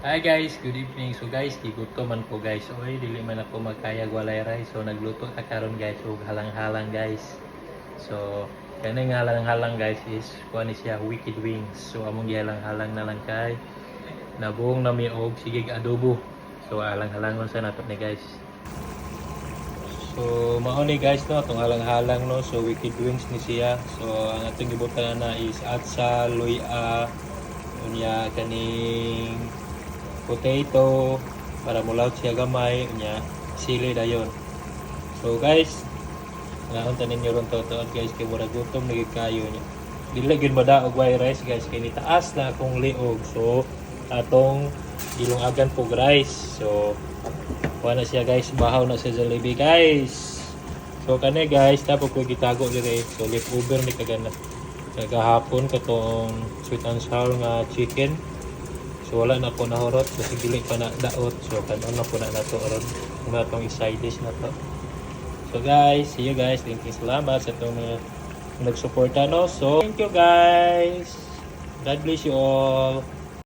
Hi guys, good evening. So guys, gigutom man ko guys. So dili man ako magkayag walay rice. So nagluto ta karon guys og halang-halang guys. So kaning halang-halang guys is kuan ni siya wicked wings. So among gihalang-halang na lang kay nabuong nami og sigig adobo. So halang-halangon sa nato ni guys. So mao ni guys no, atong halang-halang no. So wicked wings ni siya. So ang atong gibutan na is atsa, luya, unya kaning potato para mulawt siya gamay unya sili dayon. So guys, ngaon tanin niyo ron totood guys kay mura gutom na gid kayo niya. Dili gyud madaog white rice guys kay nitaas na akong liog. So atong ilungagan pug rice. So kuha na siya guys, bahaw na sa Jollibee guys. So kani guys, tapos ko gitago dire. So leftover ni kagana kagahapon katong sweet and sour nga chicken. So wala na po nahurot kasi dili pa na daot. So kanon na po na nato ron nga tong side dish na to. So guys, see you guys. Thank you, salamat sa itong nagsuporta no. So thank you guys. God bless you all.